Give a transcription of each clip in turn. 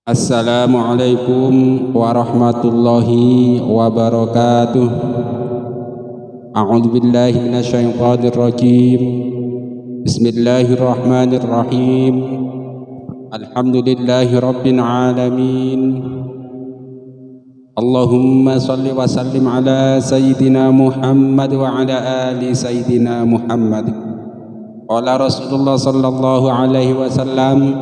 Assalamualaikum warahmatullahi wabarakatuh. A'udzu billahi minasyaitonir rajim. Bismillahirrahmanirrahim. Alhamdulillahi rabbil alamin. Allahumma shalli wa sallim ala sayyidina Muhammad wa ala ali sayyidina Muhammad. Qala Rasulullah sallallahu alaihi wasallam,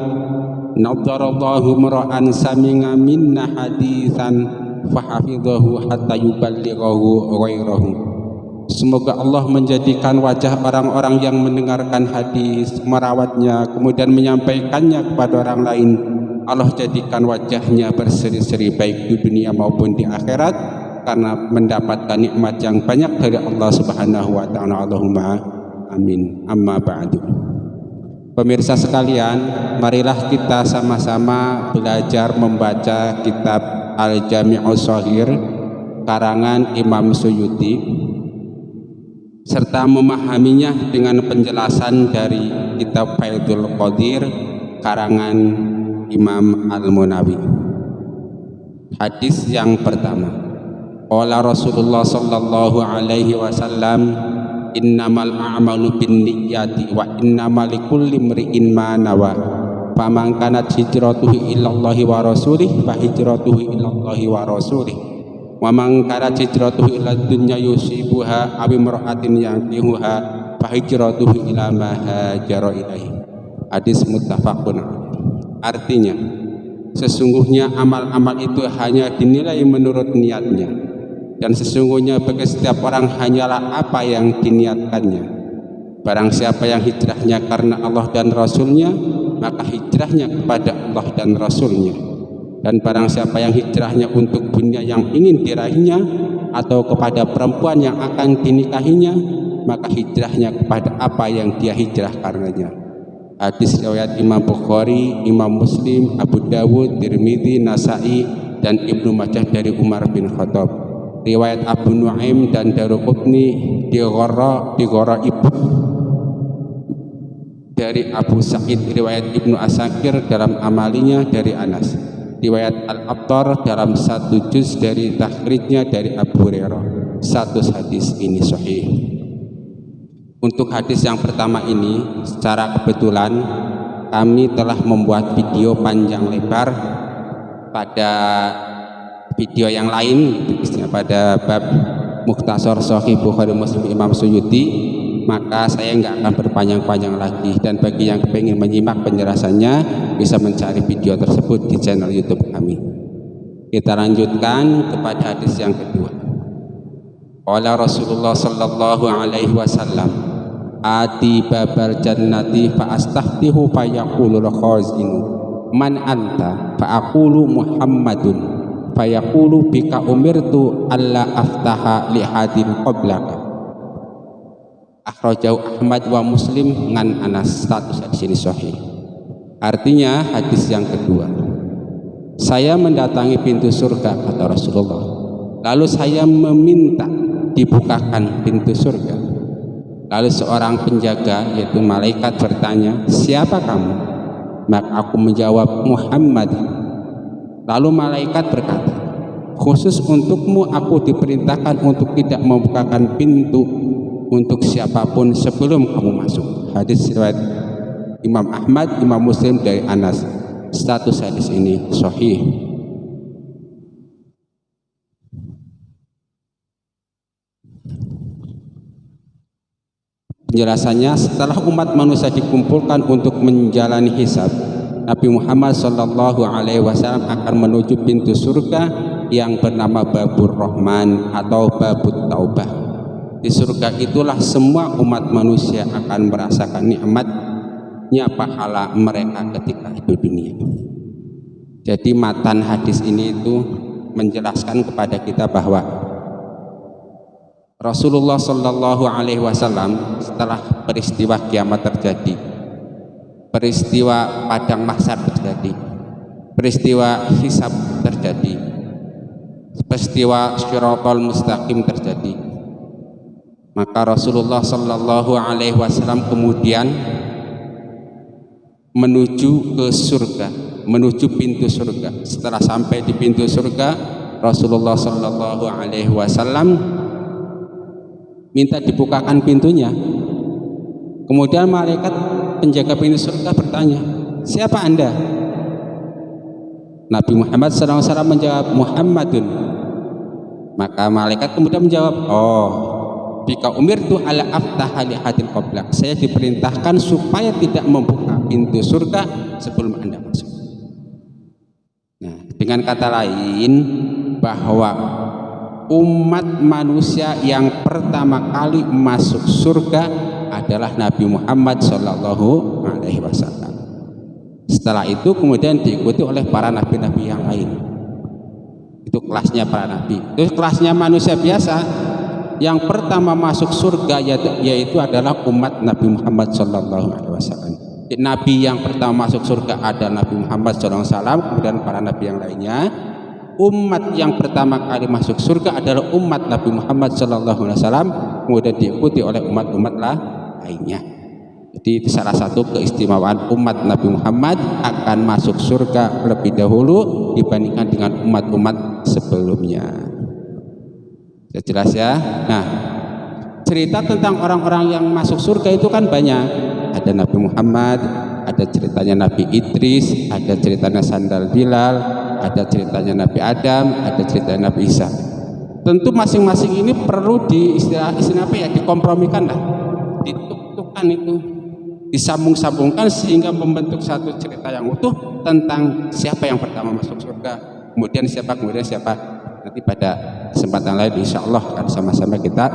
nadharallahu mar'an sami'a minna haditsan fahafidhahu hatta yuballighahu ghairahu. Semoga Allah menjadikan wajah orang-orang yang mendengarkan hadis, merawatnya, kemudian menyampaikannya kepada orang lain, Allah jadikan wajahnya berseri-seri baik di dunia maupun di akhirat, karena mendapatkan nikmat yang banyak dari Allah Subhanahu wa ta'ala. Allahumma amin. Amma ba'du. Pemirsa sekalian, marilah kita sama-sama belajar membaca kitab Al-Jami'us Shaghir karangan Imam Suyuti, serta memahaminya dengan penjelasan dari kitab Faidul Qadir karangan Imam Al-Munawi. Hadis yang pertama, qala Rasulullah sallallahu alaihi wasallam, innamal a'malu binniyati wa innamal likulli imri'in ma nawa. Faman kanat hijratuhu ilallahi wa rasulih fa hijratuhu ilallahi wa rasulih. Wa man kanat hijratuhu ila dunya yusibuha aw imra'atin yankihuha fa hijratuhu ila ma hajara ilaihi. Hadis muttafaqun. Artinya, sesungguhnya amal-amal itu hanya dinilai menurut niatnya, dan sesungguhnya bagi setiap orang hanyalah apa yang diniatkannya. Barang siapa yang hijrahnya karena Allah dan Rasulnya, maka hijrahnya kepada Allah dan Rasulnya. Dan barang siapa yang hijrahnya untuk dunia yang ingin diraihnya, atau kepada perempuan yang akan dinikahinya, maka hijrahnya kepada apa yang dia hijrah karenanya. Hadis riwayat Imam Bukhari, Imam Muslim, Abu Dawud, Tirmidzi, Nasa'i, dan Ibnu Majah dari Umar bin Khattab. Riwayat Abu Nuaim dan Daruqutni di Gharaib dari Abu Sa'id. Riwayat Ibnu Asakir dalam amalinya dari Anas. Riwayat Al-Abtar dalam satu juz dari takhrijnya dari Abu Hurairah. Satu hadis ini sahih. Untuk hadis yang pertama ini, secara kebetulan kami telah membuat video panjang lebar pada video yang lain, pada bab Mukhtasar Shahih Bukhari Muslim Imam Suyuti, maka saya nggak akan berpanjang-panjang lagi. Dan bagi yang ingin menyimak penjelasannya, bisa mencari video tersebut di channel YouTube kami. Kita lanjutkan kepada hadis yang kedua. Qala Rasulullah sallallahu alaihi wasallam, ati babal jannati fa astaftihu fa yaqulul khazinu man anta fa aqulu Muhammadun fa yaqulu bika umirtu alla aftaha li hadin qablaka. Akhrajahu Ahmad wa Muslim ngan Anas. Status hadis ini sahih. Artinya hadis yang kedua, saya mendatangi pintu surga kata Rasulullah, lalu saya meminta dibukakan pintu surga. Lalu seorang penjaga, yaitu malaikat, bertanya, siapa kamu? Maka aku menjawab, Muhammad. Lalu malaikat berkata, khusus untukmu aku diperintahkan untuk tidak membukakan pintu untuk siapapun sebelum kamu masuk. Hadis riwayat Imam Ahmad, Imam Muslim dari Anas. Status hadis ini sahih. Penjelasannya, setelah umat manusia dikumpulkan untuk menjalani hisab, Nabi Muhammad sallallahu alaihi wasallam akan menuju pintu surga yang bernama Babur Rahman atau Babut Taubah. Di surga itulah semua umat manusia akan merasakan nikmatnya pahala mereka ketika hidup dunia. Jadi matan hadis ini itu menjelaskan kepada kita bahwa Rasulullah sallallahu alaihi wasallam setelah peristiwa kiamat terjadi, peristiwa padang mahsyar terjadi, peristiwa hisab terjadi, peristiwa Shiratal Mustaqim terjadi, maka Rasulullah sallallahu alaihi wasallam kemudian menuju ke surga menuju pintu surga. Setelah sampai di pintu surga, Rasulullah Shallallahu Alaihi Wasallam minta dibukakan pintunya. Kemudian malaikat penjaga pintu surga bertanya, siapa Anda? Nabi Muhammad SAW menjawab, Muhammadun. Maka malaikat kemudian menjawab, oh, bika umirtu ala aftaha li hadil qablak. Saya diperintahkan supaya tidak membuka pintu surga sebelum Anda masuk. Nah, dengan kata lain, bahwa umat manusia yang pertama kali masuk surga adalah Nabi Muhammad Shallallahu Alaihi Wasallam. Setelah itu kemudian diikuti oleh para nabi-nabi yang lain. Itu kelasnya para nabi. Itu kelasnya manusia biasa. Yang pertama masuk surga yaitu adalah umat Nabi Muhammad Shallallahu Alaihi Wasallam. Nabi yang pertama masuk surga adalah Nabi Muhammad Shallallahu Alaihi Wasallam, kemudian para nabi yang lainnya. Umat yang pertama kali masuk surga adalah umat Nabi Muhammad Shallallahu Alaihi Wasallam, kemudian diikuti oleh umat-umat lainnya. Jadi itu salah satu keistimewaan umat Nabi Muhammad akan masuk surga lebih dahulu dibandingkan dengan umat-umat sebelumnya. Sudah jelas ya? Nah, cerita tentang orang-orang yang masuk surga itu kan banyak. Ada Nabi Muhammad, ada ceritanya Nabi Idris, ada ceritanya Sandal Bilal, ada ceritanya Nabi Adam, ada ceritanya Nabi Isa. Tentu masing-masing ini perlu istilah apa ya, dikompromikan lah, dituk-tukan itu, disambung-sambungkan sehingga membentuk satu cerita yang utuh tentang siapa yang pertama masuk surga, kemudian siapa. Nanti pada kesempatan lain insya Allah akan sama-sama kita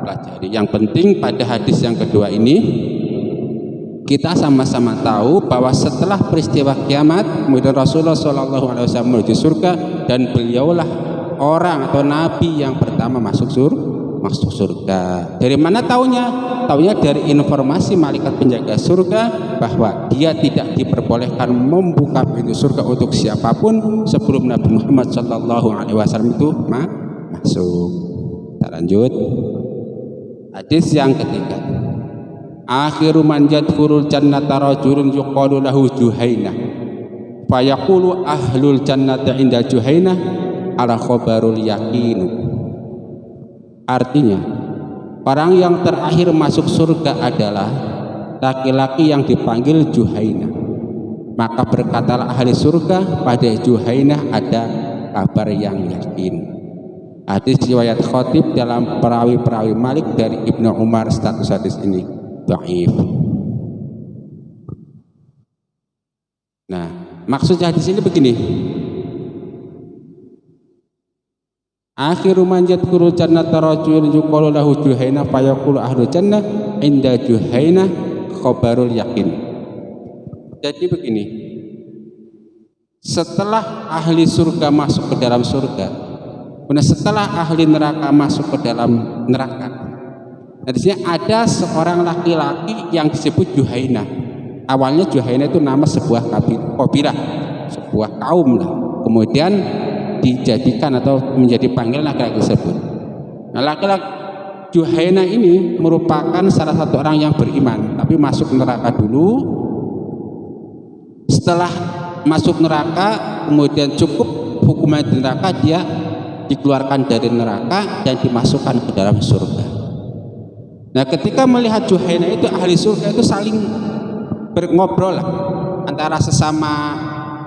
pelajari. Yang penting pada hadis yang kedua ini kita sama-sama tahu bahwa setelah peristiwa kiamat kemudian Rasulullah SAW menuju surga dan beliaulah orang atau nabi yang pertama masuk surga. Dari mana taunya? Taunya dari informasi malaikat penjaga surga bahwa dia tidak diperbolehkan membuka pintu surga untuk siapapun sebelum Nabi Muhammad SAW itu masuk. Kita lanjut. Hadis yang ketiga. Akhiru man yadkhulul jannata rajulun yuqalu lahu Juhainah. Fayaqulu ahlul jannati inda Juhainah ala khabarul yaqinu. Artinya, orang yang terakhir masuk surga adalah laki-laki yang dipanggil Juhainah. Maka berkatalah ahli surga, pada Juhainah ada kabar yang yakin. Hadis riwayat Khatib dalam perawi-perawi Malik dari Ibnu Umar. Status hadis ini dhaif. Nah, maksud hadis ini begini. Akhiru man yadkhulul jannata rajulun yuqalu lahu Juhainah fayaqulu ahlul jannah inda Juhainah khabarul yakin. Jadi begini. Setelah ahli surga masuk ke dalam surga, kemudian setelah ahli neraka masuk ke dalam neraka, nah di sini ada seorang laki-laki yang disebut Juhainah. Awalnya Juhainah itu nama sebuah kabilah, sebuah kaum lah. Kemudian dijadikan atau menjadi panggilan laki-laki tersebut. Nah, laki-laki Juhainah ini merupakan salah satu orang yang beriman, tapi masuk neraka dulu. Setelah masuk neraka, kemudian cukup hukuman di neraka, dia dikeluarkan dari neraka dan dimasukkan ke dalam surga. Nah, ketika melihat Juhainah itu, ahli surga itu saling ngobrol lah, antara sesama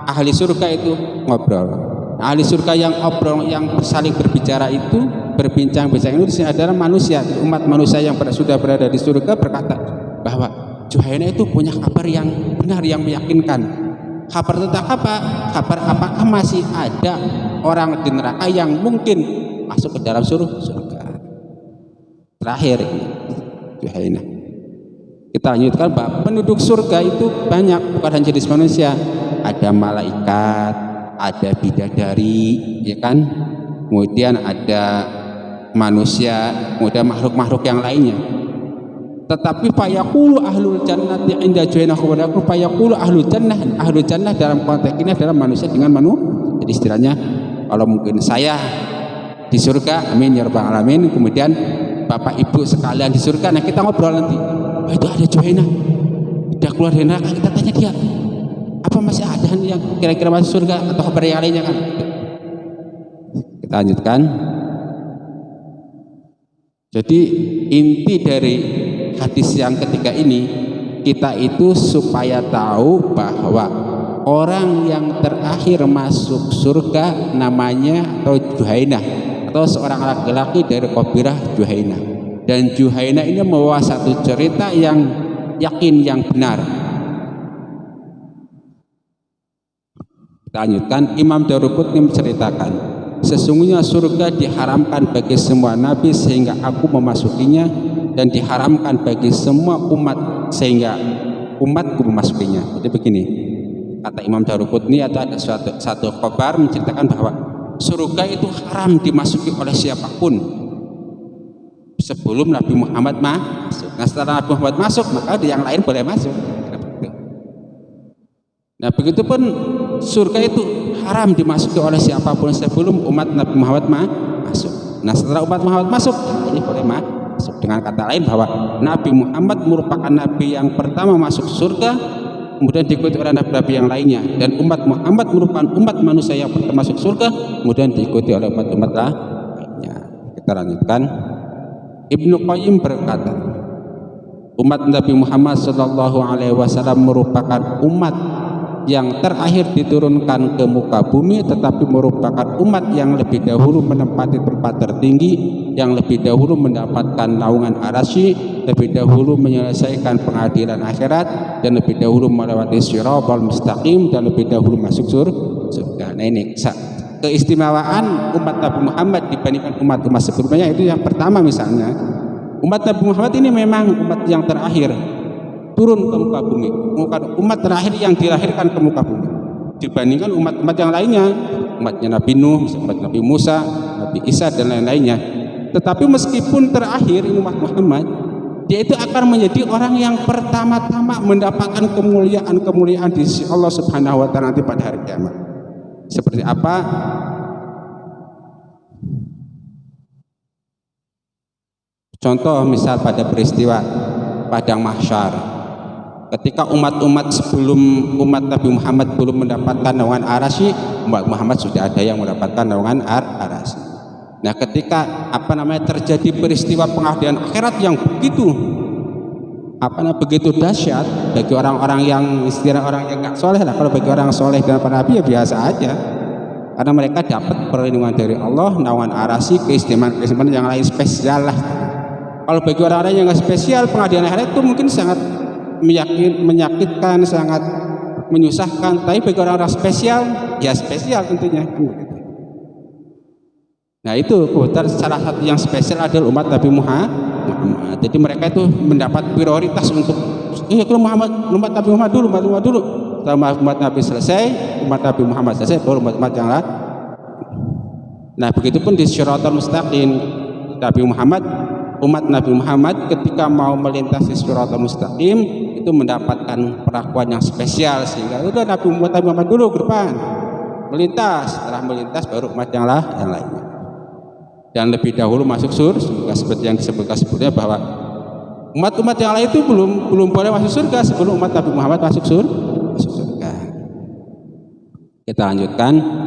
ahli surga itu ngobrol. Ahli surga yang saling berbicara itu, berbincang-bincang itu di sini adalah manusia, umat manusia yang sudah berada di surga berkata bahwa Juhainah itu punya kabar yang benar, yang meyakinkan. Kabar tentang apa? Kabar apakah masih ada orang di neraka yang mungkin masuk ke dalam surga. Terakhir ini Juhainah. Kita lanjutkan bahwa penduduk surga itu banyak, bukan hanya jenis manusia. Ada malaikat, ada bidadari, ya kan? Kemudian ada manusia, kemudian makhluk-makhluk yang lainnya. Tetapi fayaqulu ahlul jannati inda Juhainah khabaru fayaqulu ahlul jannah dalam konteks ini adalah manusia dengan manusia. Jadi istilahnya kalau mungkin saya di surga, amin ya rabbal alamin, kemudian bapak ibu sekalian di surga, nah kita ngobrol nanti. Oh, itu ada Juhainah, udah keluar dari neraka, kita tanya dia, apa masih ada yang kira-kira masuk surga atau kabar yang lainnya kan? Kita lanjutkan. Jadi inti dari hadis yang ketiga ini, kita itu supaya tahu bahwa orang yang terakhir masuk surga namanya atau Juhainah, atau seorang laki-laki dari kabilah Juhainah. Dan Juhainah ini membawa satu cerita yang yakin, yang benar. Kita lanjutkan. Imam Daruqutni menceritakan, sesungguhnya surga diharamkan bagi semua nabi sehingga aku memasukinya, dan diharamkan bagi semua umat sehingga umatku memasukinya. Jadi begini, kata Imam Daruqutni, ada satu kabar menceritakan bahwa surga itu haram dimasuki oleh siapapun sebelum Nabi Muhammad masuk. Nah, setelah Nabi Muhammad masuk, maka yang lain boleh masuk. Nah, begitu pun surga itu haram dimasuki oleh siapapun sebelum umat Nabi Muhammad masuk. Nah, setelah umat Muhammad masuk, ini boleh masuk. Dengan kata lain bahwa Nabi Muhammad merupakan nabi yang pertama masuk surga, kemudian diikuti oleh nabi-nabi yang lainnya, dan umat Muhammad merupakan umat manusia yang pertama masuk surga, kemudian diikuti oleh umat-umat lainnya. Kita lanjutkan. Ibnu Qayyim berkata, umat Nabi Muhammad SAW merupakan umat yang terakhir diturunkan ke muka bumi, tetapi merupakan umat yang lebih dahulu menempati tempat tertinggi, yang lebih dahulu mendapatkan naungan arasy, lebih dahulu menyelesaikan pengadilan akhirat, dan lebih dahulu melewati shiratal mustaqim, dan lebih dahulu masuk surga. Nah, ini keistimewaan umat Nabi Muhammad dibandingkan umat-umat sebelumnya. Itu yang pertama, misalnya umat Nabi Muhammad ini memang umat yang terakhir turun ke muka bumi, umat terakhir yang dilahirkan ke muka bumi dibandingkan umat-umat yang lainnya, umatnya Nabi Nuh, umat Nabi Musa, Nabi Isa, dan lain-lainnya. Tetapi meskipun terakhir ini umat Muhammad, dia itu akan menjadi orang yang pertama-tama mendapatkan kemuliaan di sisi Allah Subhanahu wa taala nanti pada hari kiamat. Seperti apa? Contoh misal pada peristiwa Padang Mahsyar, ketika umat-umat sebelum umat Nabi Muhammad belum mendapatkan naungan arasy, umat Muhammad sudah ada yang mendapatkan naungan arasy. Nah, ketika terjadi peristiwa pengadilan akhirat yang begitu dahsyat bagi orang-orang yang istilah orang yang nggak soleh lah. Kalau bagi orang soleh dan para nabi ya biasa aja, karena mereka dapat perlindungan dari Allah, naungan arasy, keistimewaan yang lain spesial lah. Kalau bagi orang-orang yang nggak spesial, pengadilan akhirat itu mungkin sangat menyakitkan, sangat menyusahkan. Tapi bagi orang-orang spesial, ya spesial tentunya. Nah, itu kebetulan salah satu yang spesial adalah umat Nabi Muhammad. Jadi mereka itu mendapat prioritas untuk kalau umat Nabi Muhammad dulu. Setelah umat Nabi selesai, umat Nabi Muhammad selesai, baru umat yang lain. Nah, begitupun di Shiratal Mustaqim, umat Nabi Muhammad ketika mau melintasi Shiratal Mustaqim itu mendapatkan perlakuan yang spesial, sehingga udah Nabi Muhammad dulu ke depan melintas, setelah melintas baru umat yang lainnya. Dan lebih dahulu masuk surga, seperti yang disebutkan sebelumnya bahwa umat-umat yang lain itu belum boleh masuk surga sebelum umat Nabi Muhammad masuk surga. Kita lanjutkan.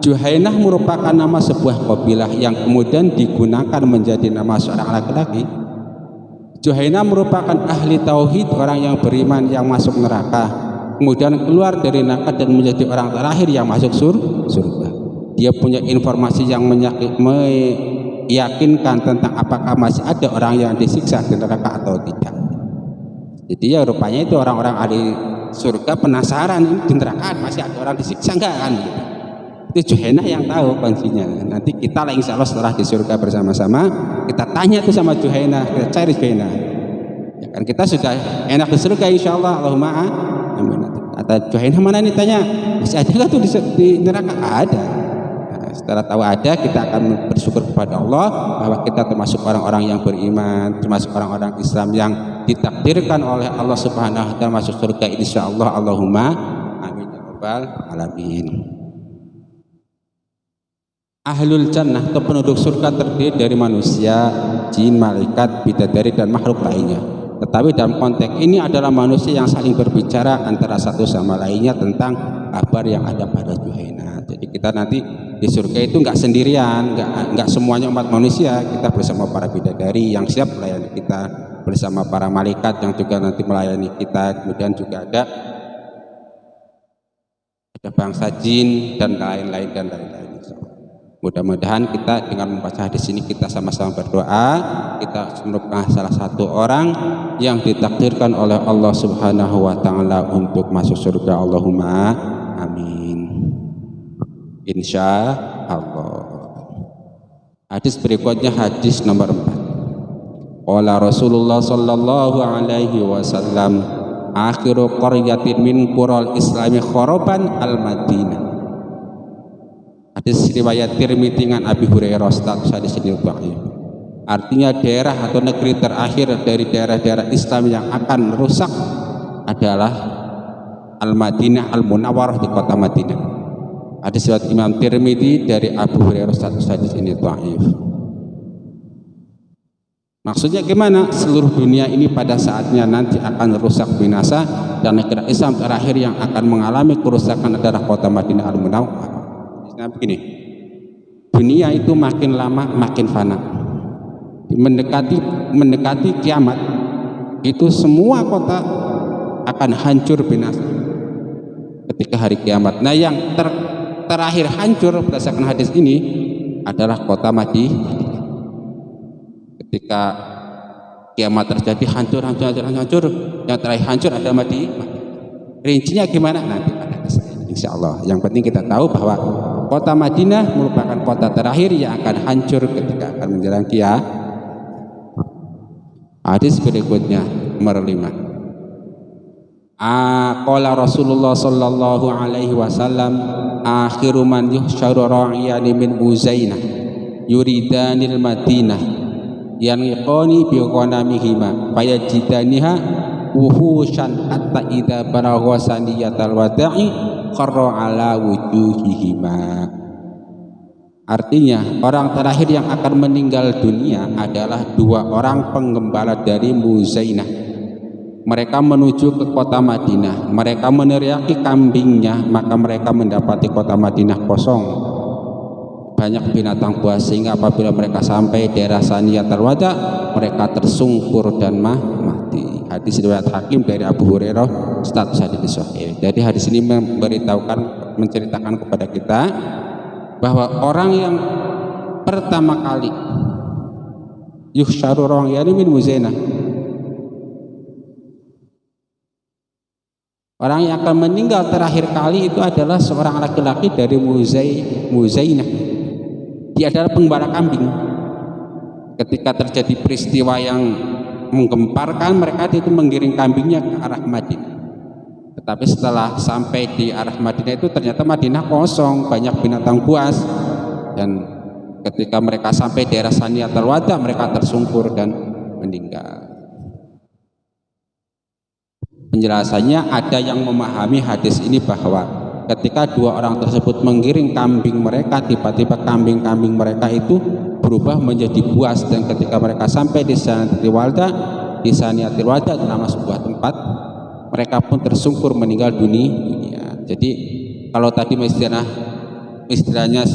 Juhainah merupakan nama sebuah kabilah yang kemudian digunakan menjadi nama seorang laki-laki. Juhainah merupakan ahli tauhid, orang yang beriman yang masuk neraka, kemudian keluar dari neraka dan menjadi orang terakhir yang masuk surga. Dia punya informasi yang meyakinkan tentang apakah masih ada orang yang disiksa di neraka atau tidak. Jadi ya rupanya itu orang-orang ahli surga penasaran, ini di neraka masih ada orang disiksa enggak kan? Itu Juhainah yang tahu kuncinya. Nanti kita lah insya Allah setelah di surga bersama-sama, kita tanya tuh sama Juhainah, kita cari Juhainah. Ya kan kita sudah enak di surga insya Allah. Allahumma amin. Kata Juhainah mana nih, tanya masih ada nggak tuh di neraka? Ada. Setelah tahu ada, kita akan bersyukur kepada Allah bahwa kita termasuk orang-orang yang beriman, termasuk orang-orang Islam yang ditakdirkan oleh Allah Subhanahu wa taala masuk surga insyaallah. Allahumma amin ya rabbal alamin. Ahlul jannah atau penduduk surga terdiri dari manusia, jin, malaikat, bidadari dan makhluk lainnya. Tetapi dalam konteks ini adalah manusia yang saling berbicara antara satu sama lainnya tentang kabar yang ada pada Juhayna. Jadi kita nanti di surga itu nggak sendirian, nggak semuanya umat manusia. Kita bersama para bidadari yang siap melayani kita, bersama para malaikat yang juga nanti melayani kita. Kemudian juga ada bangsa jin dan lain-lain dan lain-lain. Mudah-mudahan kita dengan membaca hadis ini kita sama-sama berdoa, kita merupakan salah satu orang yang ditakdirkan oleh Allah Subhanahu wa taala untuk masuk surga. Allahumma amin. Insya Allah. Hadis berikutnya hadis nomor 4. Qala Rasulullah sallallahu alaihi wasallam, akhiru qaryatin min qural islami kharaban al-Madinah. Hadis riwayat Tirmidzi dengan Abi Hurairah, status hadis ini dhaif. Artinya daerah atau negeri terakhir dari daerah-daerah Islam yang akan rusak adalah Al-Madinah Al-Munawwarah, di kota Madinah. Hadis riwayat Imam Tirmidzi dari Abu Hurairah, status hadis ini dhaif. Maksudnya gimana? Seluruh dunia ini pada saatnya nanti akan rusak binasa, dan negara Islam terakhir yang akan mengalami kerusakan adalah kota Madinah Al-Munawwarah. Nah, begini, dunia itu makin lama makin fana, mendekati kiamat itu semua kota akan hancur binasa ketika hari kiamat. Nah, yang terakhir hancur berdasarkan hadis ini adalah kota Madinah. Ketika kiamat terjadi hancur, yang terakhir hancur adalah Madinah. Rincinya gimana nanti pada hadis ini, insya Allah. Yang penting kita tahu bahwa kota Madinah merupakan kota terakhir yang akan hancur ketika akan menjelang kiamat. Hadis berikutnya nomor 5. Qala Rasulullah sallallahu alaihi wasallam, akhiru man yuhsyaru ra'iyani min Buzainah yuridanil Madinah yanqani bi ghanamihima fayajidaniha wuhushan hatta idza balagha saniyatal wada'i qarra ala wujuhihima. Artinya orang terakhir yang akan meninggal dunia adalah 2 orang penggembala dari Muzainah. Mereka menuju ke kota Madinah, mereka meneriaki kambingnya, maka mereka mendapati kota Madinah kosong, banyak binatang buas, sehingga apabila mereka sampai daerah Saniyatul Wada, mereka tersungkur dan mati. Hadis riwayat Hakim dari Abu Hurairah, status hadis sahih. Jadi hadis ini menceritakan kepada kita bahwa orang yang pertama kali yuhsyaru ra'iyani min Muzainah, orang yang akan meninggal terakhir kali itu adalah seorang laki-laki dari Muzainah. Dia adalah penggembala kambing. Ketika terjadi peristiwa yang menggemparkan, mereka itu menggiring kambingnya ke arah Madinah. Tetapi setelah sampai di arah Madinah itu ternyata Madinah kosong, banyak binatang buas. Dan ketika mereka sampai daerah Saniyatul Wada, mereka tersungkur dan meninggal. Penjelasannya, ada yang memahami hadis ini bahwa ketika 2 orang tersebut menggiring kambing mereka, tiba-tiba kambing-kambing mereka itu berubah menjadi buas, dan ketika mereka sampai di Saniyatul Wada, nama sebuah tempat, mereka pun tersungkur meninggal dunia. Jadi kalau tadi istilahnya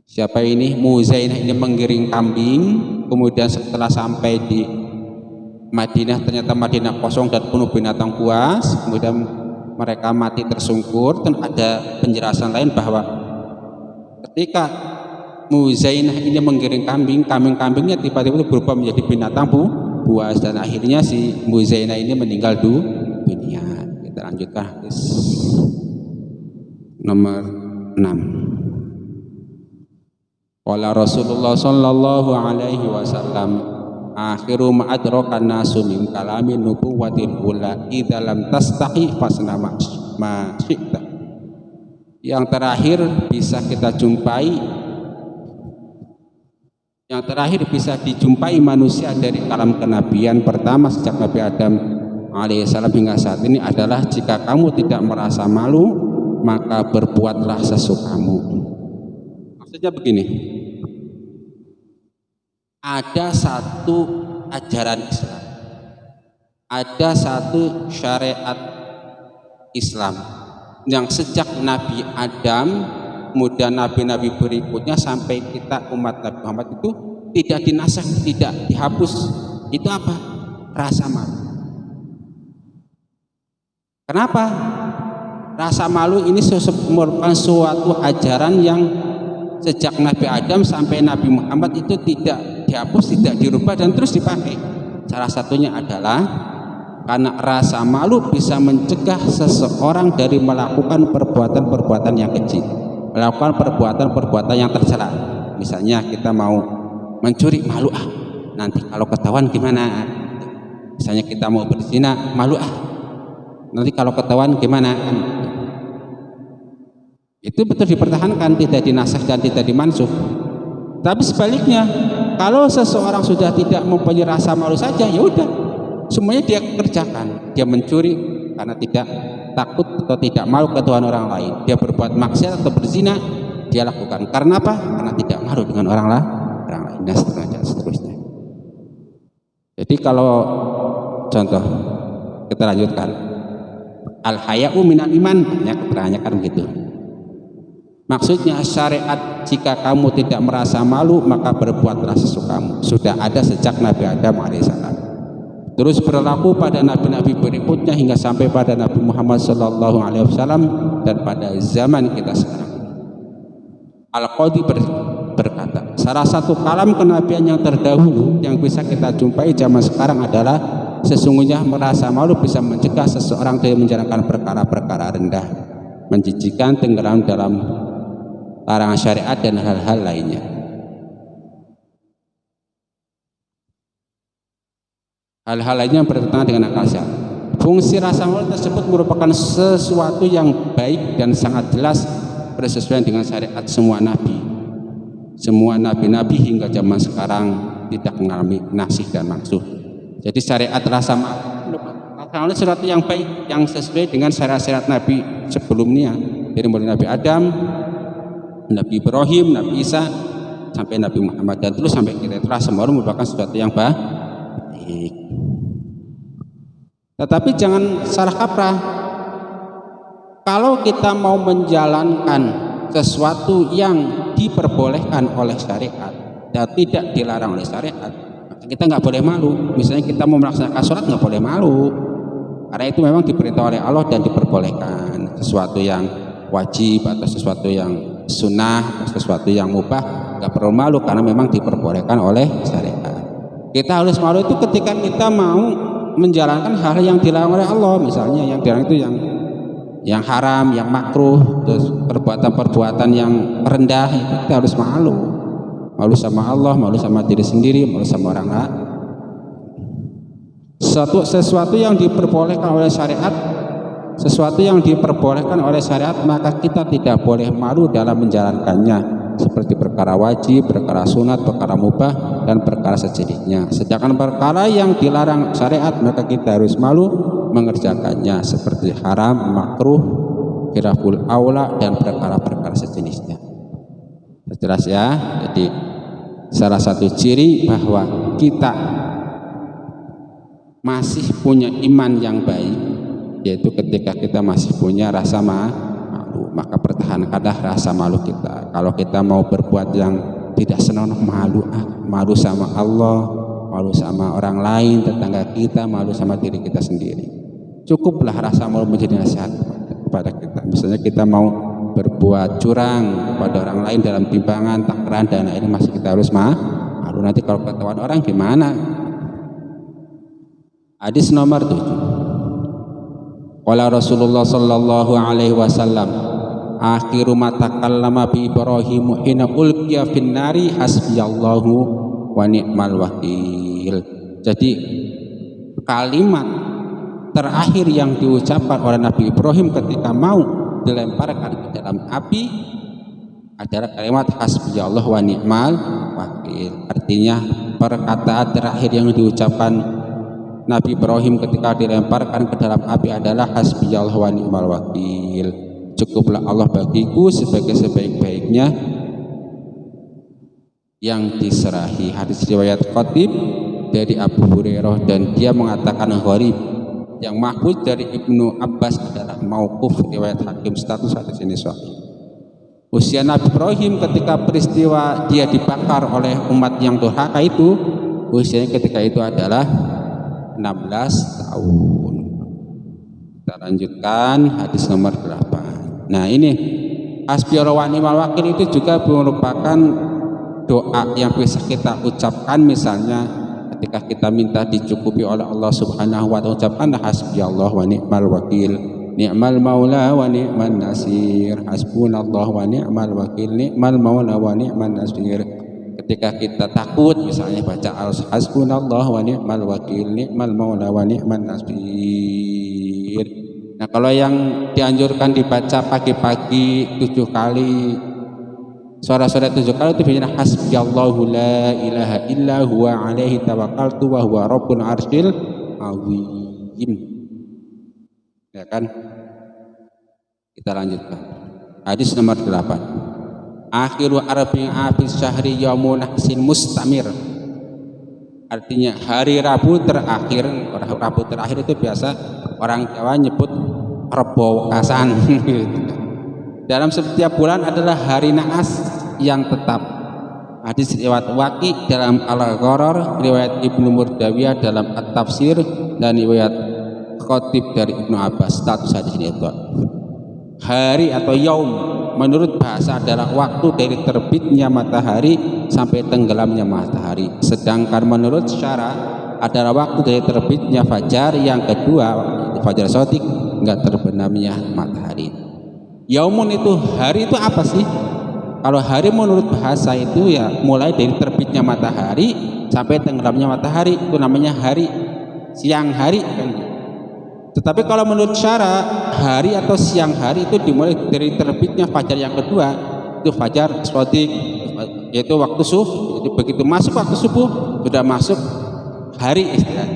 siapa ini Muzainah ini menggiring kambing, kemudian setelah sampai di Madinah ternyata Madinah kosong dan penuh binatang buas, kemudian mereka mati tersungkur. Dan ada penjelasan lain bahwa ketika Muzainah ini menggiring kambing-kambingnya tiba-tiba berubah menjadi binatang buas, dan akhirnya si Muzainah ini meninggal dunia. Kita lanjutkan hadis nomor 6. Qala Rasulullah sallallahu alaihi wasallam, akhiru ma adrakan nasu min kalamin nubuwatil ula idza lam tastaqi fasna ma syi'ta. Yang terakhir bisa dijumpai manusia dari kalam kenabian pertama sejak Nabi Adam alaihissalam hingga saat ini adalah, jika kamu tidak merasa malu maka berbuatlah sesukamu. Maksudnya begini, ada satu ajaran Islam. Ada satu syariat Islam yang sejak Nabi Adam, kemudian nabi-nabi berikutnya sampai kita umat Nabi Muhammad itu tidak dinasakh, tidak dihapus. Itu apa? Rasa malu. Kenapa? Rasa malu ini merupakan suatu ajaran yang sejak Nabi Adam sampai Nabi Muhammad itu tidak dihapus, tidak dirubah dan terus dipakai. Salah satunya adalah karena rasa malu bisa mencegah seseorang dari melakukan perbuatan-perbuatan yang kecil, melakukan perbuatan-perbuatan yang tercela. Misalnya kita mau mencuri, malu nanti kalau ketahuan gimana. Misalnya kita mau berzina, malu nanti kalau ketahuan gimana. Itu betul dipertahankan, tidak dinasakh dan tidak dimansuh. Tapi sebaliknya, kalau seseorang sudah tidak mempunyai rasa malu saja, ya udah, semuanya dia kerjakan. Dia mencuri karena tidak takut atau tidak malu ke Tuhan orang lain. Dia berbuat maksiat atau berzina, dia lakukan. Karena apa? Karena tidak malu dengan orang lain. Dan seterusnya. Jadi kalau contoh, kita lanjutkan. Al-haya'u minal iman, banyak keterangannya kan begitu. Maksudnya syariat, jika kamu tidak merasa malu maka berbuatlah sesukamu. Sudah ada sejak Nabi Adam alaihissalam. Terus berlaku pada nabi-nabi berikutnya hingga sampai pada Nabi Muhammad SAW dan pada zaman kita sekarang. Al-Qadhi berkata, salah satu kalam kenabian yang terdahulu yang bisa kita jumpai zaman sekarang adalah sesungguhnya merasa malu bisa mencegah seseorang dari menjalankan perkara-perkara rendah, menjijikkan, tenggelam dalam larangan syariat dan hal-hal lainnya. Hal-hal lainnya yang bertentangan dengan akal sehat. Fungsi rasa malu tersebut merupakan sesuatu yang baik dan sangat jelas bersesuaian dengan syariat semua nabi. Semua nabi-nabi hingga zaman sekarang tidak mengalami nasikh dan mansuh. Jadi syariat rasa malu sesuatu yang baik, yang sesuai dengan syariat nabi sebelumnya, dari mulai Nabi Adam, Nabi Ibrahim, Nabi Isa, sampai Nabi Muhammad dan terus sampai kita. Itu rasa malu merupakan sesuatu yang baik. Tetapi jangan salah kaprah. Kalau kita mau menjalankan sesuatu yang diperbolehkan oleh syariat dan tidak dilarang oleh syariat, maka kita nggak boleh malu. Misalnya kita mau melaksanakan sholat, nggak boleh malu, karena itu memang diperintah oleh Allah dan diperbolehkan. Sesuatu yang wajib atau sesuatu yang sunnah atau sesuatu yang mubah nggak perlu malu karena memang diperbolehkan oleh syariat. Kita harus malu itu ketika kita mau menjalankan hal yang dilarang oleh Allah. Misalnya yang dilarang itu yang haram, yang makruh, terus perbuatan-perbuatan yang rendah, itu kita harus malu. Malu sama Allah, malu sama diri sendiri, malu sama orang lain. Sesuatu yang diperbolehkan oleh syariat, sesuatu yang diperbolehkan oleh syariat, maka kita tidak boleh malu dalam menjalankannya, seperti perkara wajib, perkara sunat, perkara mubah, dan perkara sejenisnya. Sedangkan perkara yang dilarang syariat, maka kita harus malu mengerjakannya, seperti haram, makruh, khilaful aula, dan perkara-perkara sejenisnya. Jelas ya. Jadi salah satu ciri bahwa kita masih punya iman yang baik, yaitu ketika kita masih punya rasa malu, maka pertahankanlah rasa malu kita. Kalau kita mau berbuat yang tidak senonoh, malu sama Allah, malu sama orang lain, tetangga kita, malu sama diri kita sendiri. Cukuplah rasa malu menjadi nasihat kepada kita. Misalnya kita mau berbuat curang kepada orang lain dalam timbangan, takaran, dan ini masih kita harus malu. Nanti kalau ketahuan orang gimana? Hadis nomor 7. Qala Rasulullah sallallahu alaihi wasallam, akhiru ma takallama bi Ibrahim hina ulqiya fin nari hasbiyallahu wa ni'mal wakil. Jadi kalimat terakhir yang diucapkan oleh Nabi Ibrahim ketika mau dilemparkan ke dalam api adalah kalimat hasbiyallahu wa ni'mal wakil. Artinya perkataan terakhir yang diucapkan Nabi Ibrahim ketika dilemparkan ke dalam api adalah hasbiyallahu wa ni'mal wakil. Cukuplah Allah bagiku sebagai sebaik-baiknya yang diserahi. Hadis riwayat Khatib dari Abu Hurairah, dan dia mengatakan gharib. Yang mahfuz dari Ibnu Abbas adalah mauquf riwayat Hakim, status hadis ini sahih. Usia Nabi Ibrahim ketika peristiwa dia dibakar oleh umat yang durhaka itu, usianya ketika itu adalah 16 tahun. Kita lanjutkan hadis nomor 8. Nah, ini hasbiyallahu wa ni'mal wakil itu juga merupakan doa yang bisa kita ucapkan, misalnya ketika kita minta dicukupi oleh Allah Subhanahu wa ta'ala, ucapkanlah hasbiyallahu wa ni'mal wakil, ni'mal maula wa ni'man nasir, hasbunallahu wa ni'mal wakil, ni'mal maula wa ni'man nasir. Ketika kita takut misalnya baca hasbunallahu wa ni'mal wakil, ni'mal maula wa ni'man nasir. Nah, kalau yang dianjurkan dibaca pagi-pagi 7 kali, sore-sore 7 kali itu biasanya hasbiyallahu la ilaha illa huwa alaihi tawakkaltu wa huwa rabbul arsyil azim. Ya kan? Kita lanjutkan. Hadis nomor 8. Akhiru arba'in afis syahri yaumun nahsin mustamir. Artinya hari Rabu terakhir. Rabu terakhir itu biasa orang Jawa nyebut Rebo Kasan. Dalam setiap bulan adalah hari naas yang tetap. Hadis riwayat Waqi dalam Al-Gharar, riwayat Ibnu Murdawiyah dalam At-Tafsir, dan riwayat Khatib dari Ibnu Abbas. Status hadis ini itu hari atau yaum menurut bahasa adalah waktu dari terbitnya matahari sampai tenggelamnya matahari. Sedangkan menurut syara adalah waktu dari terbitnya fajar, yang kedua fajar shadiq, enggak terbenamnya matahari. Yaumun itu hari itu apa sih? Kalau hari menurut bahasa itu ya mulai dari terbitnya matahari sampai tenggelamnya matahari, itu namanya hari, siang hari kan. Tetapi kalau menurut syara, hari atau siang hari itu dimulai dari terbitnya fajar yang kedua, itu fajar shadiq, yaitu waktu subuh. Jadi begitu masuk waktu subuh sudah masuk hari istilahnya,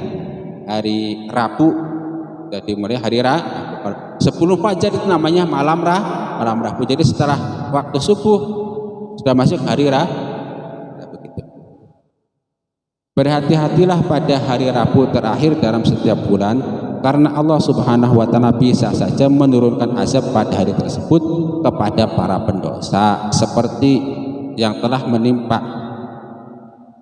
hari Rabu. Jadi mulai hari Rabu. 10 fajar itu namanya malam Rabu. Jadi setelah waktu subuh sudah masuk hari Rabu. Begitu. Berhati-hatilah pada hari Rabu terakhir dalam setiap bulan, karena Allah Subhanahu wa ta'ala bisa saja menurunkan azab pada hari tersebut kepada para pendosa seperti yang telah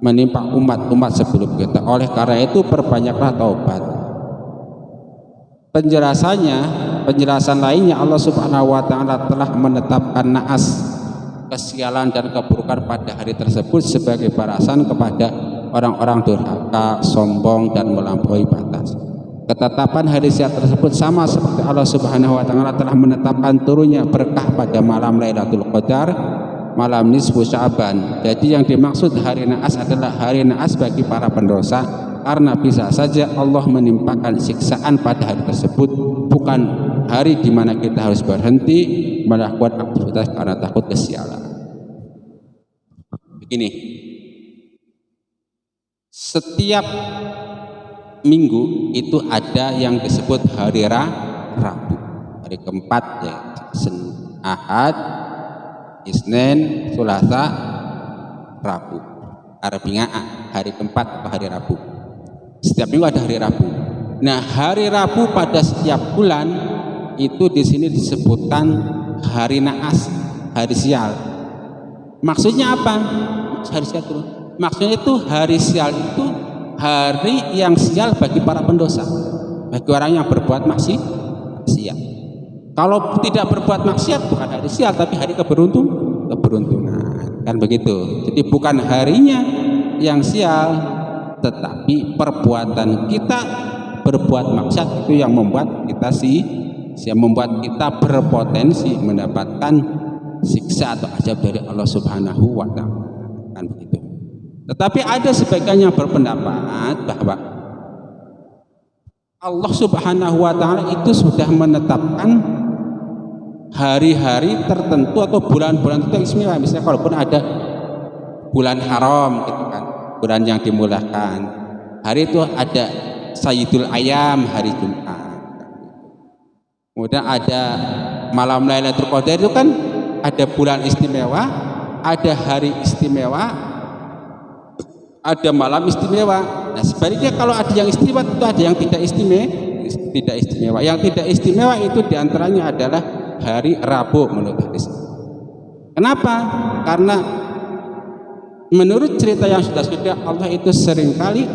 menimpa umat-umat sebelum kita. Oleh karena itu perbanyaklah taubat. Penjelasan lainnya, Allah Subhanahu wa ta'ala telah menetapkan naas, kesialan dan keburukan pada hari tersebut sebagai balasan kepada orang-orang durhaka, sombong dan melampaui batas. Ketetapan hari sial tersebut sama seperti Allah Subhanahu wa ta'ala telah menetapkan turunnya berkah pada malam Lailatul Qadar, malam nisfu Sya'ban. Jadi yang dimaksud hari naas adalah hari naas bagi para pendosa, karena bisa saja Allah menimpakan siksaan pada hari tersebut, bukan hari di mana kita harus berhenti melakukan aktivitas karena takut kesialan. Begini, setiap minggu itu ada yang disebut hari Rabu, hari keempat ya, Ahad, Isnin, Selasa, Rabu, Arba'ah, hari keempat atau hari Rabu. Setiap minggu ada hari Rabu. Nah, hari Rabu pada setiap bulan itu di sini disebutkan hari naas, hari sial. Maksudnya apa? Hari sial itu. Maksudnya itu hari sial itu hari yang sial bagi para pendosa, bagi orang yang berbuat maksiat. Kalau tidak berbuat maksiat bukan hari sial, tapi hari keberuntungan. Kan begitu. Jadi bukan harinya yang sial, tetapi perbuatan kita berbuat maksiat itu yang membuat kita berpotensi mendapatkan siksa atau azab dari Allah Subhanahu wa ta'ala. Kan begitu. Tetapi ada sebagian yang berpendapat bahwa Allah Subhanahu wa ta'ala itu sudah menetapkan hari-hari tertentu atau bulan-bulan itu istimewa. Misalnya kalaupun ada bulan haram gitu kan, bulan yang dimulakan, hari itu ada Sayyidul Ayam, hari Jumat. Kemudian ada malam Lailatul Qadar, itu kan ada bulan istimewa, ada hari istimewa, ada malam istimewa. Nah sebaliknya kalau ada yang istimewa itu ada yang tidak istimewa. Yang tidak istimewa itu diantaranya adalah hari Rabu menurut hadis. Kenapa? Karena menurut cerita yang sudah Allah itu seringkali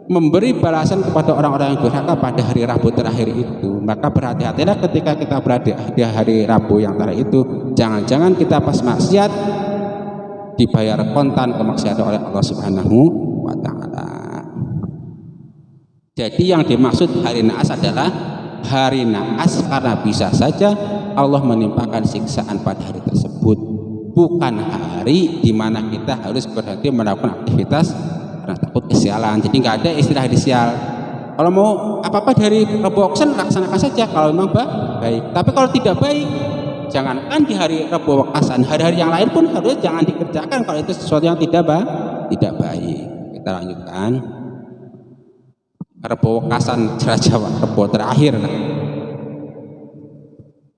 memberi balasan kepada orang-orang yang durhaka pada hari Rabu terakhir itu. Maka berhati-hatilah ketika kita berada di hari Rabu yang terakhir itu. Jangan-jangan kita pas maksiat dibayar kontan kemaksiatan oleh Allah Subhanahu wa Ta'ala. Jadi yang dimaksud hari naas adalah hari naas karena bisa saja Allah menimpakan siksaan pada hari tersebut, bukan hari di mana kita harus berhenti melakukan aktivitas karena takut kesialan. Jadi nggak ada istilah hari sial. Kalau mau apa-apa dari Rabu Wakasan laksanakan saja kalau memang baik. Tapi kalau tidak baik, jangankan di hari Rabu Wakasan, hari-hari yang lain pun harus jangan dikerjakan kalau itu sesuatu yang tidak baik. Kita lanjutkan. Rabu Wakasan Jawa, Rabu terakhir.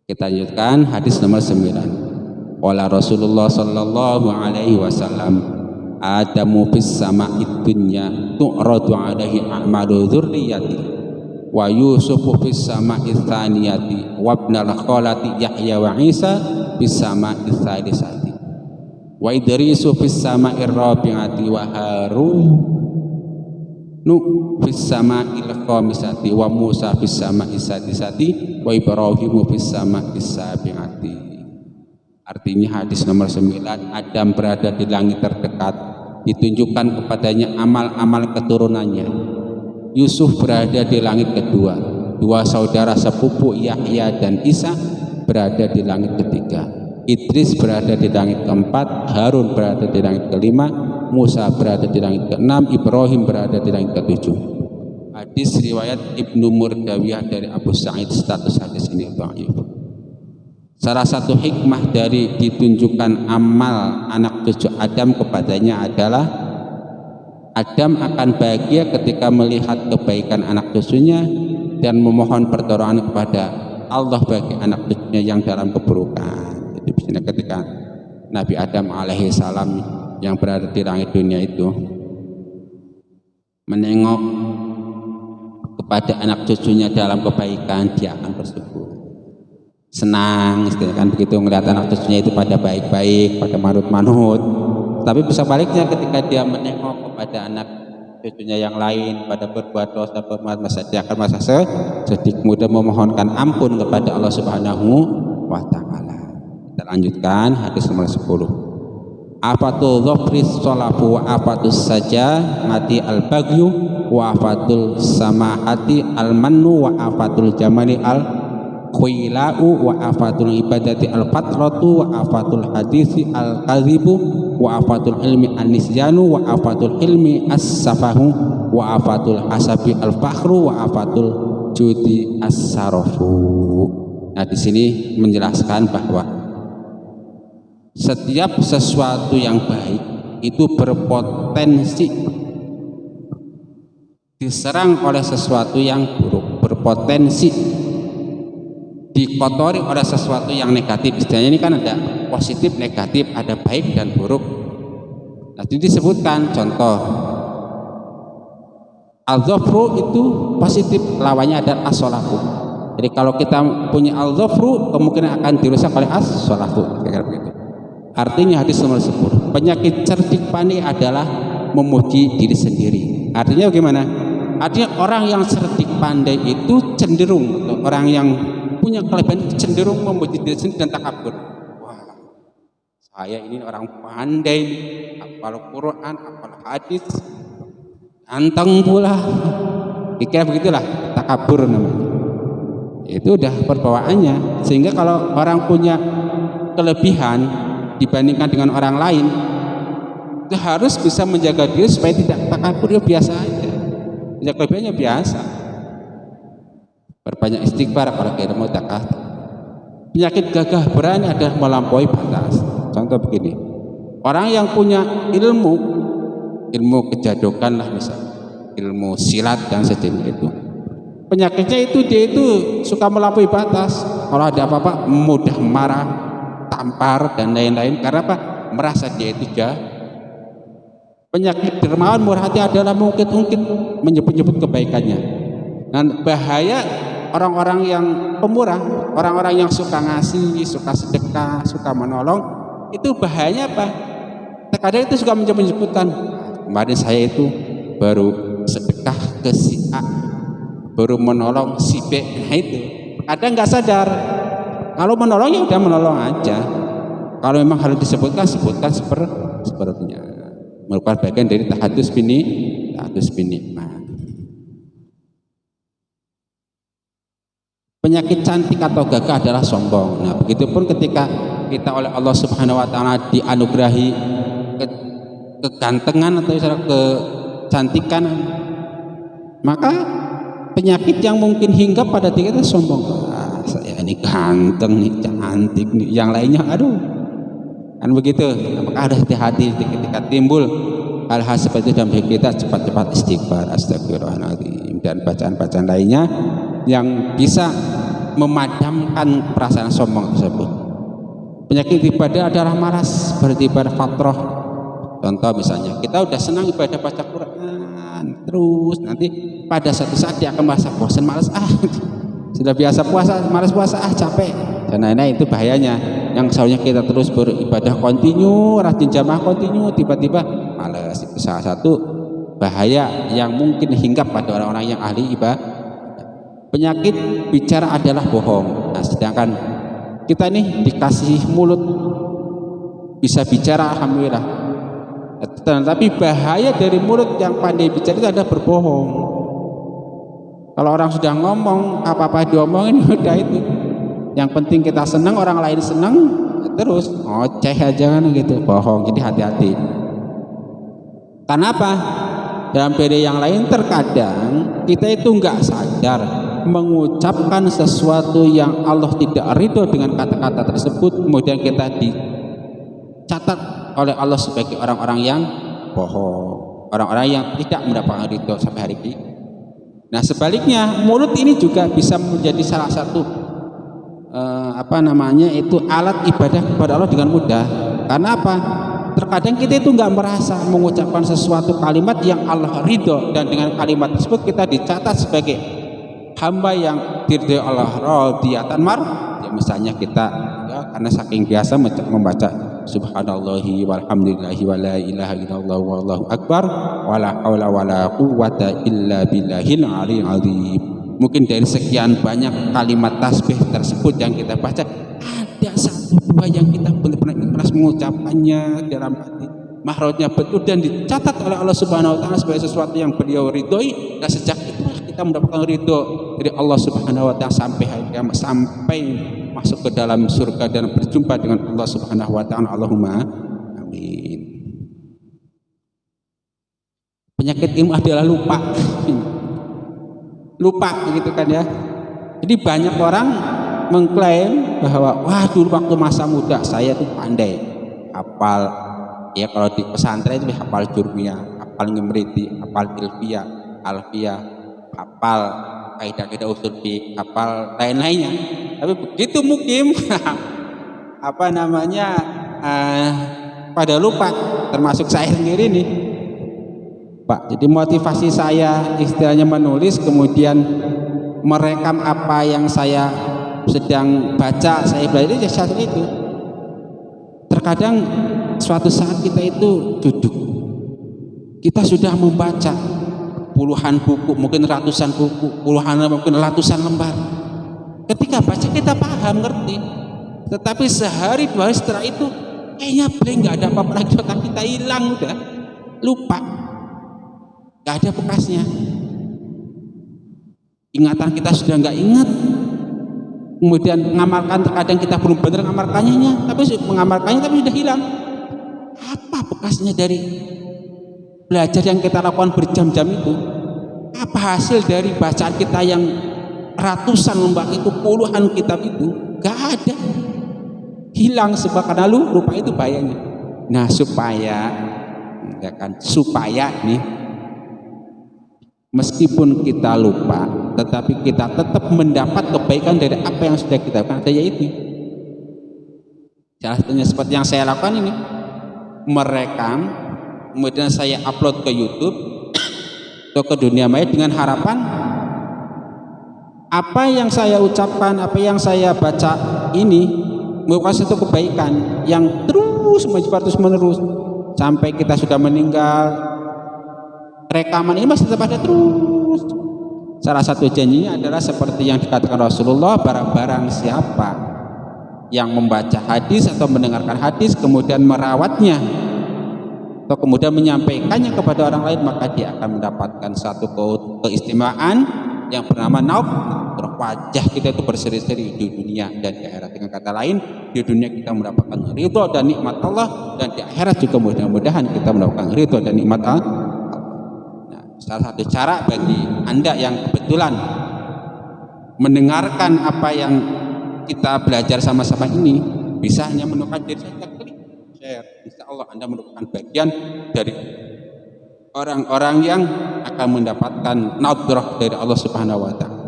Kita lanjutkan hadis nomor 9. Qala Rasulullah sallallahu alaihi wasallam, Adamu fis sama'id dunya tu'radu alaihi a'malu dzurriyyati wa Yusufu fis sama'id tsaniyati wa ibnal khalati Yahya wa Isa fis sama'id tsalisati wa Idrisu fis sama'ir rabi'ati wa Harunu fis sama'il khamisati wa Musa fis sama'is sadisati wa Ibrahimu fis sama'is sabi'ati. Artinya hadis nomor 9, Adam berada di langit terdekat, ditunjukkan kepadanya amal-amal keturunannya. Yusuf berada di langit kedua, dua saudara sepupu Yahya dan Isa berada di langit ketiga, Idris berada di langit keempat, Harun berada di langit kelima, Musa berada di langit keenam, Ibrahim berada di langit ketujuh. Hadis riwayat Ibnu Murdawiyah dari Abu Sa'id, status hadis ini dhaif. Salah satu hikmah dari ditunjukkan amal anak cucu Adam kepadanya adalah Adam akan bahagia ketika melihat kebaikan anak cucunya dan memohon pertolongan kepada Allah bagi anak cucunya yang dalam keburukan. Jadi misalnya ketika Nabi Adam alaihi salam yang berada di langit dunia itu menengok kepada anak cucunya dalam kebaikan, dia akan bersyukur, senang, kan begitu melihat anak cucunya itu pada baik-baik, pada manut-manut. Tapi bisa baliknya ketika dia menengok kepada anak cucunya yang lain pada berbuat dosa, berbuat maksiat, dia akan merasa sedih, kemudian memohonkan ampun kepada Allah Subhanahu wa Ta'ala. Kita lanjutkan hadis nomor 10. Afatul dhafris sholafu wa afatus saja mati al-bagyu wa afatul samahati al-mannu wa afatul jamali al-khila'u wa afatul ibadati al-fatratu wa afatul hadisi al-kadhibu wa afatul ilmi an-nisyanu wa afatul ilmi as-safahu wa afatul hasabi al-fakhru wa afatul judi as-sarafu. Nah, di sini menjelaskan bahwa setiap sesuatu yang baik itu berpotensi diserang oleh sesuatu yang buruk, berpotensi dikotori oleh sesuatu yang negatif. Istilahnya ini kan ada positif, negatif, ada baik dan buruk. Nah, itu disebutkan contoh al-dhafru itu positif, lawannya adalah as-sholafu. Jadi kalau kita punya al-dhafru kemungkinan akan dirusak oleh as-sholafu, kayak begitu. Artinya hadis nomor 10, penyakit cerdik pandai adalah memuji diri sendiri. Artinya bagaimana? Artinya orang yang cerdik pandai itu cenderung, orang yang punya kelebihan cenderung memuji diri sendiri dan takabur. Wah, saya ini orang pandai, hafal Quran, hafal hadis, ganteng pula. Kira begitulah takabur namanya. Itu udah perbawaannya. Sehingga kalau orang punya kelebihan dibandingkan dengan orang lain, itu harus bisa menjaga diri supaya tidak takabur, ya biasa aja, menjaga kelebihannya biasa, berbanyak istighfar kalau kita mau takah. Penyakit gagah berani adalah melampaui batas. Contoh begini, orang yang punya ilmu kejadokan lah, misalnya ilmu silat dan sejenis itu, penyakitnya itu dia itu suka melampaui batas. Kalau ada apa-apa mudah marah, tampar dan lain-lain. Karena apa? Merasa dia itu Penyakit dermawan murah hati adalah mengungkit-ungkit, menyebut-nyebut kebaikannya. Dan bahaya orang-orang yang pemurah, orang-orang yang suka ngasih, suka sedekah, suka menolong, itu bahayanya apa? Terkadang itu suka menyebutkan, kemarin saya itu baru sedekah ke si A, baru menolong si B. Nah itu kadang nggak sadar kalau menolong ya udah menolong aja, kalau memang harus disebutkan sebutkan sepertinya, merupakan bagian dari tahadus bini. Penyakit cantik atau gagah adalah sombong. Nah begitupun ketika kita oleh Allah Subhanahu Wa Taala dianugerahi kegantengan atau kecantikan, maka penyakit yang mungkin hinggap pada diri kita sombong. Saya ini ganteng nih, cantik nih, yang lainnya aduh, kan begitu. Maka harus hati-hati ketika timbul hal-hal seperti itu dalam diri kita, cepat-cepat istighfar, astagfirullahaladzim, dan bacaan-bacaan lainnya yang bisa memadamkan perasaan sombong tersebut. Penyakit ibadah adalah malas, seperti ibadah fatrah. Contoh misalnya kita udah senang ibadah baca Quran, terus nanti pada satu saat dia akan merasa bosan, malas, sudah biasa puasa, malas puasa, capek. Dan lain-lain, itu bahayanya. Yang seharusnya kita terus beribadah kontinu, rajin jamaah kontinu, tiba-tiba malas. Itu salah satu bahaya yang mungkin hinggap pada orang-orang yang ahli ibadah. Penyakit bicara adalah bohong. Nah, sedangkan kita nih dikasih mulut bisa bicara, alhamdulillah. Tapi bahaya dari mulut yang pandai bicara itu adalah berbohong. Kalau orang sudah ngomong, apa-apa diomongin udah itu. Yang penting kita senang, orang lain senang, terus ngoceh aja kan gitu, bohong. Jadi hati-hati. Karena apa? Dalam PD yang lain terkadang kita itu nggak sadar mengucapkan sesuatu yang Allah tidak ridho dengan kata-kata tersebut, kemudian kita dicatat oleh Allah sebagai orang-orang yang bohong, orang-orang yang tidak mendapatkan ridho sampai hari ini. Nah sebaliknya, mulut ini juga bisa menjadi salah satu alat ibadah kepada Allah dengan mudah. Karena apa? Terkadang kita itu nggak merasa mengucapkan sesuatu kalimat yang Allah ridho, dan dengan kalimat tersebut kita dicatat sebagai hamba yang diridhoi Allah, radiyatan ya misalnya kita karena saking biasa membaca subhanallahi walhamdulillahi wala ilaha illallah wallahu akbar wala haula wala quwwata illa billahil aliyil azim. Mungkin dari sekian banyak kalimat tasbih tersebut yang kita baca, ada satu dua yang kita benar-benar ikhlas mengucapkannya dalam hati, mahrotnya betul, dan dicatat oleh Allah Subhanahu Wa Taala sebagai sesuatu yang beliau ridhoi. Dan sejak itulah kita mendapatkan ridho dari Allah Subhanahu Wa Taala sampai hari kiamat, sampai masuk ke dalam surga dan berjumpa dengan Allah Subhanahu Wa Taala. Allahumma amin. Penyakit ilmu adalah lupa. Lupa gitu kan ya. Jadi banyak orang mengklaim bahwa wah dulu waktu masa muda saya tuh pandai hafal, ya kalau di pesantren itu hafal jurmiyah, hafal ngemriti, hafal ilfiyah, alfiyah, hafal kaidah-kaidah usul fiqh, hafal lain-lainnya. Tapi begitu mukim pada lupa, termasuk saya sendiri nih Pak. Jadi motivasi saya istilahnya menulis, kemudian merekam apa yang saya sedang baca, saya belajar ya saat itu. Terkadang suatu saat kita itu duduk, kita sudah membaca puluhan buku, mungkin ratusan buku, mungkin ratusan lembar. Ketika baca kita paham, ngerti, tetapi sehari dua hari setelah itu kayaknya nggak ada apa-apa lagi, otak kita hilang, udah lupa, nggak ada bekasnya. Ingatan kita sudah nggak ingat. Kemudian mengamalkan, terkadang kita belum benar mengamalkannya, tapi sudah hilang. Apa bekasnya dari belajar yang kita lakukan berjam-jam itu? Apa hasil dari bacaan kita yang ratusan lembar itu, puluhan kitab itu? Gak ada, hilang sebab karena lupa. Itu bahayanya. Nah supaya nih, meskipun kita lupa, tetapi kita tetap mendapat kebaikan dari apa yang sudah kita lakukan, yaitu salah satunya seperti yang saya lakukan ini, merekam kemudian saya upload ke YouTube atau ke dunia maya dengan harapan apa yang saya ucapkan, apa yang saya baca ini merupakan satu kebaikan yang terus menerus sampai kita sudah meninggal. Rekaman ini masih tetap ada terus. Salah satu janjinya adalah seperti yang dikatakan Rasulullah, barang-barang siapa yang membaca hadis atau mendengarkan hadis kemudian merawatnya atau kemudian menyampaikannya kepada orang lain, maka dia akan mendapatkan satu keistimewaan yang bernama naudrah. Wajah kita itu berseri-seri di dunia dan di akhirat. Dengan kata lain, di dunia kita mendapatkan ridho dan nikmat Allah, dan di akhirat juga mudah-mudahan kita mendapatkan ridho dan nikmat Allah. Salah satu cara bagi Anda yang kebetulan mendengarkan apa yang kita belajar sama-sama ini, bisa hanya menemukan diri saja, klik share. Insya Allah Anda merupakan bagian dari orang-orang yang akan mendapatkan naudrah dari Allah Subhanahu wa Ta'ala.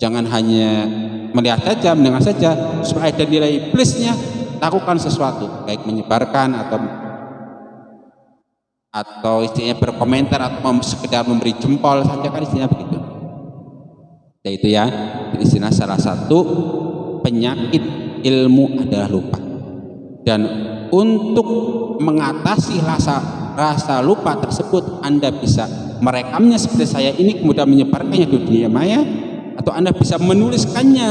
Jangan hanya melihat saja, mendengar saja, supaya ada nilai plusnya, lakukan sesuatu, baik menyebarkan atau istilahnya berkomentar atau sekedar memberi jempol saja, kan istilahnya begitu. Dan itu ya, istilah salah satu penyakit ilmu adalah lupa. Dan untuk mengatasi rasa lupa tersebut, Anda bisa merekamnya seperti saya ini, kemudian menyebarkannya di dunia maya, atau Anda bisa menuliskannya.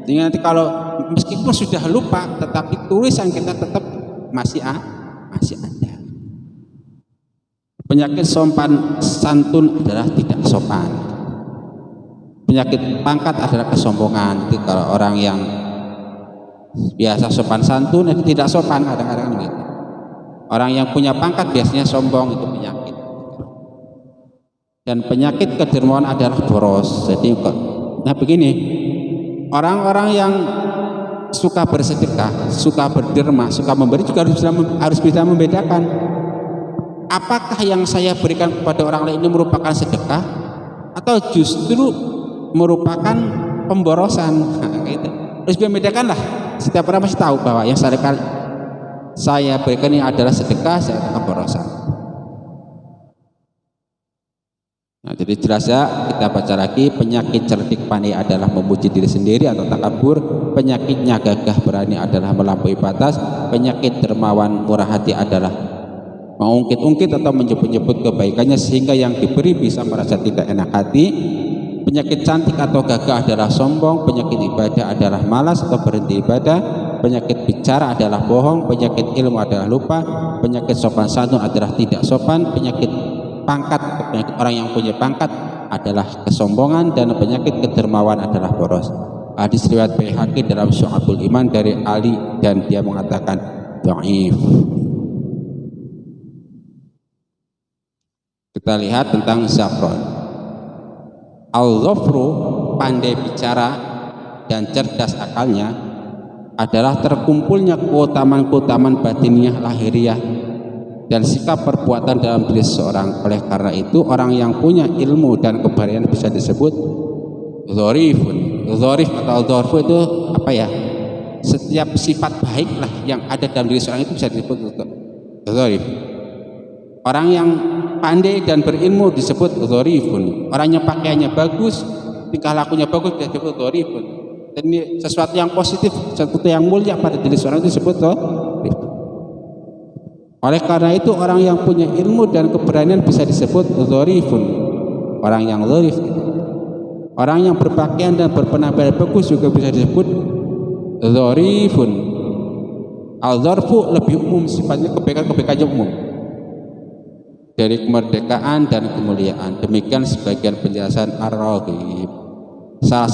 Sehingga nanti kalau meskipun sudah lupa, tetapi tulisan kita tetap masih ada. Penyakit sopan santun adalah tidak sopan. Penyakit pangkat adalah kesombongan. Itu kalau orang yang biasa sopan santun itu tidak sopan, kadang-kadang gitu. Orang yang punya pangkat biasanya sombong, itu penyakit. Dan penyakit kedermawan adalah boros. Jadi begini, orang-orang yang suka bersedekah, suka berderma, suka memberi juga harus bisa membedakan. Apakah yang saya berikan kepada orang lain ini merupakan sedekah atau justru merupakan pemborosan? Gitu. Harus membedakan lah. Setiap orang mesti tahu bahwa yang saya berikan ini adalah sedekah, saya pemborosan. Nah, jadi jelas ya, kita baca lagi. Penyakit cerdik pandai adalah memuji diri sendiri atau takabur. Penyakitnya gagah berani adalah melampaui batas. Penyakit dermawan murah hati adalah mengungkit-ungkit atau menyebut-nyebut kebaikannya sehingga yang diberi bisa merasa tidak enak hati. Penyakit cantik atau gagah adalah sombong. Penyakit ibadah adalah malas atau berhenti ibadah. Penyakit bicara adalah bohong. Penyakit ilmu adalah lupa. Penyakit sopan santun adalah tidak sopan. Penyakit pangkat, penyakit orang yang punya pangkat adalah kesombongan. Dan penyakit kedermawan adalah boros. Hadis riwayat Baihaqi dalam Syu'abul Iman dari Ali, dan dia mengatakan dhaif. Kita lihat tentang Zafron. Al-Ghafru, pandai bicara dan cerdas akalnya, adalah terkumpulnya keutamaan-keutamaan batiniah lahiriah dan sikap perbuatan dalam diri seseorang. Oleh karena itu, orang yang punya ilmu dan keberanian bisa disebut dzarifun. Dzarif atau dzarfu itu apa ya? Setiap sifat baiklah yang ada dalam diri seorang itu bisa disebut dzarif. Orang yang pandai dan berilmu disebut dzarifun. Orang yang pakaiannya bagus, tingkah lakunya bagus disebut dzarifun. Dan ini sesuatu yang positif, sesuatu yang mulia pada diri seorang itu disebut dzarif. Oleh karena itu, orang yang punya ilmu dan keberanian bisa disebut dzarifun. Orang yang dzarif. Orang yang berpakaian dan berpenampilan bagus juga bisa disebut dzarifun. Al-dzarfu lebih umum, sifatnya kebaikan-kebaikannya umum. Dari kemerdekaan dan kemuliaan. Demikian sebagian penjelasan Ar-Raghib. Salah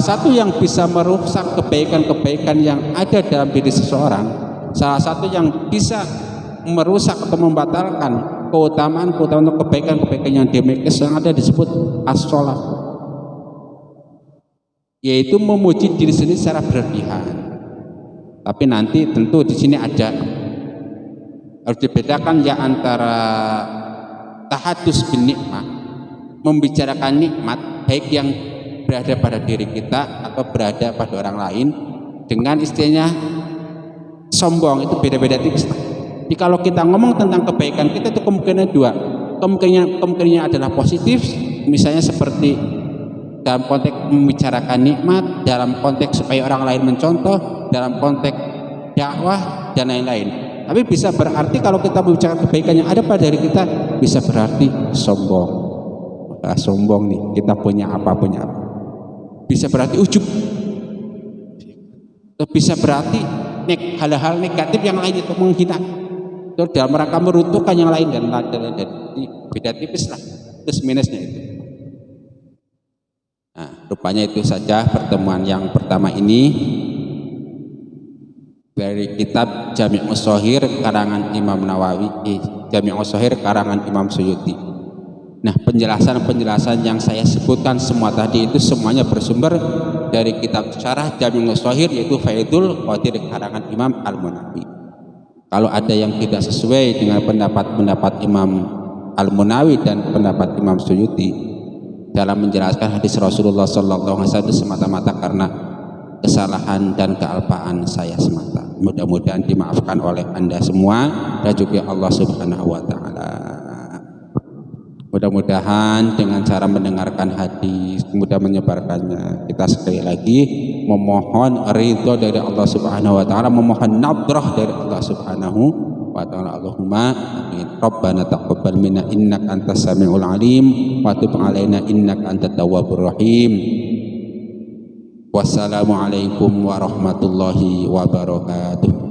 satu yang bisa merusak kebaikan-kebaikan yang ada dalam diri seseorang, salah satu yang bisa merusak atau membatalkan keutamaan-keutamaan kebaikan-kebaikan yang dimiliki seseorang ada disebut as-sholaf, yaitu memuji diri sendiri secara berlebihan. Tapi nanti tentu di sini harus dibedakan ya antara tahadus bin nikmah, membicarakan nikmat baik yang berada pada diri kita atau berada pada orang lain, dengan istilahnya sombong. Itu beda-beda tipis. Jadi kalau kita ngomong tentang kebaikan kita itu kemungkinan dua. Kemungkinannya adalah positif, misalnya seperti dalam konteks membicarakan nikmat, dalam konteks supaya orang lain mencontoh, dalam konteks dakwah dan lain-lain. Tapi bisa berarti kalau kita membicarakan kebaikan yang ada pada diri kita, bisa berarti sombong. Sombong nih, kita punya apa. Bisa berarti ujub. Bisa berarti hal-hal negatif yang lain itu menghina. Itu dalam rangka meruntuhkan yang lain dan beda tipis lah plus minusnya itu. Nah, rupanya itu saja pertemuan yang pertama ini dari kitab Jami' Shahir karangan Imam Nawawi, Jami' Shahir karangan Imam Suyuti. Nah, penjelasan yang saya sebutkan semua tadi itu semuanya bersumber dari kitab syarah Jami' Shahir, yaitu Faidul Qadir karangan Imam Al-Munawi. Kalau ada yang tidak sesuai dengan pendapat Imam Al-Munawi dan pendapat Imam Suyuti dalam menjelaskan hadis Rasulullah SAW semata-mata karena kesalahan dan kealpaan saya semata. Mudah-mudahan dimaafkan oleh Anda semua dan juga Allah Subhanahu wa taala. Mudah-mudahan dengan cara mendengarkan hadis kemudian menyebarkannya, kita sekali lagi memohon ridho dari Allah Subhanahu wa taala, memohon nadrah dari Allah Subhanahu wa taala. Allahumma amin. Rabbana taqabbal minna innaka antas samiul alim wa tub alaina innaka antat tawwabur rahim. Wassalamualaikum warahmatullahi wabarakatuh.